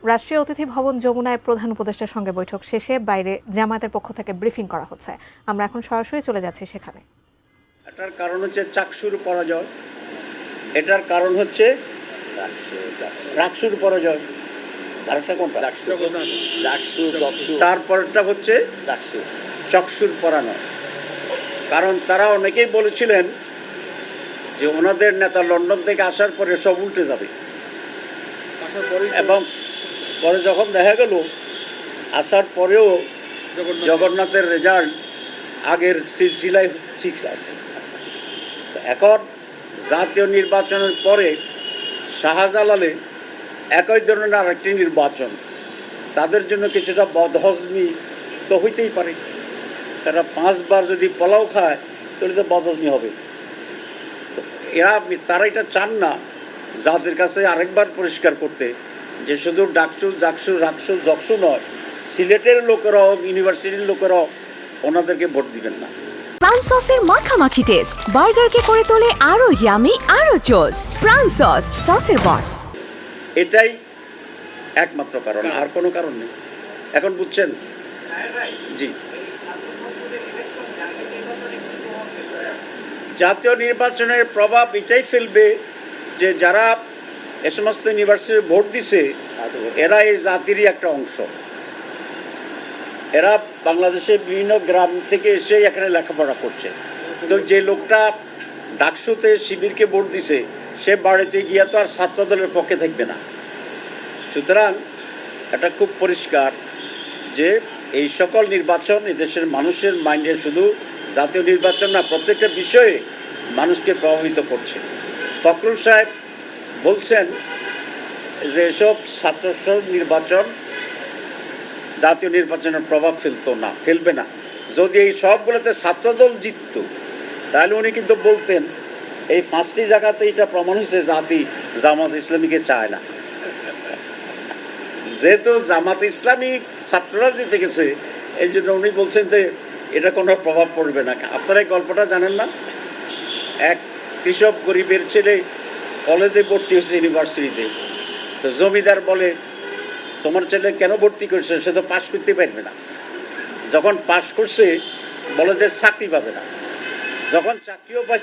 রাষ্ট্রীয় অতিথি ভবন যমুনায় প্রধান উপদেষ্টার সঙ্গে বৈঠক শেষে বাইরে জামায়াতের পক্ষ থেকে ব্রিফিং করা হচ্ছে। আমরা এখন সরাসরি চলে যাচ্ছি সেখানে। এটার কারণ হচ্ছে চাকসুর পরাজয়, এটার কারণ হচ্ছে রাকসুর পরাজয়, আরেকটা কোনটা? তারপরটা হচ্ছে চকসুর পরাজয়। কারণ তারা অনেকেই বলেছিলেন যে ওনাদের নেতা লন্ডন থেকে আসার পরে সব উল্টে যাবে, এবং পরে যখন দেখা গেল আসার পরেও জগন্নাথের রেজাল্ট আগের সিলসিলায় ঠিক আছে। এখন জাতীয় নির্বাচনের পরে শাহজালালে একই ধরনের আরেকটি নির্বাচন, তাদের জন্য কিছুটা বদহজমি তো হইতেই পারে। তারা 5 বার যদি পোলাও খায় তাহলে তো বদহজমি হবে। তারা এটা চান না যাদের কাছে আরেকবার পরিষ্কার করতে যে শুধু ডাকসু জাকসু রাকসু জকসু নয়, সিলেটের লোকেরাও ইউনিভার্সিটির লোকেরাও ওনাদেরকে ভোট দিবেন না। প্রাণ সসের মাখামাখি টেস্ট বার্গারকে করে তোলে আরো ইয়ামি আরো জোস। প্রাণ সস, সসের বস। এটাই একমাত্র কারণ, আর কোনো কারণ নেই। এখন বুঝছেন? জি, জাতীয় নির্বাচনের প্রভাব এটাই ফেলবে যে যারা এ সমস্ত ইউনিভার্সিটি ভোট দিছে এরা এই জাতিরই একটা অংশ। এরা বাংলাদেশের বিভিন্ন গ্রাম থেকে এসে এখানে লেখাপড়া করছে। তো যে লোকটা ডাকসুতে শিবিরকে ভোট দিছে সে বাড়িতে গিয়ে তো আর ছাত্রদলের পক্ষে থাকবে না। সুতরাং এটা খুব পরিষ্কার যে এই সকল নির্বাচন এদেশের মানুষের মাইন্ডে শুধু জাতীয় নির্বাচন না, প্রত্যেকটা বিষয়ে মানুষকে প্রভাবিত করছে। ফখরুল সাহেব বলছেন যে এসব ছাত্র নির্বাচন জাতীয় নির্বাচনের প্রভাব ফেলবে না। যদি এই সবগুলোতে ছাত্রদল জিতত তাহলে উনি কিন্তু বলতেন এই 5টি জায়গাতে এটা প্রমাণ হয়েছে জাতি জামাত ইসলামীকে চায় না। যেহেতু জামাত ইসলামী ছাত্ররা জিতে গেছে এই জন্য উনি বলছেন যে এটা কোনো প্রভাব পড়বে না। আপনারা এই গল্পটা জানেন না? এক কৃষক গরিবের ছেলে কলেজে ভর্তি হয়েছে ইউনিভার্সিটিতে, তো জমিদার বলে তোমার ছেলে কেন ভর্তি করছে, সে তো পাশ করতে পারবে না। যখন পাশ করছে বলে যে চাকরি পাবে না, যখন চাকরিও পায়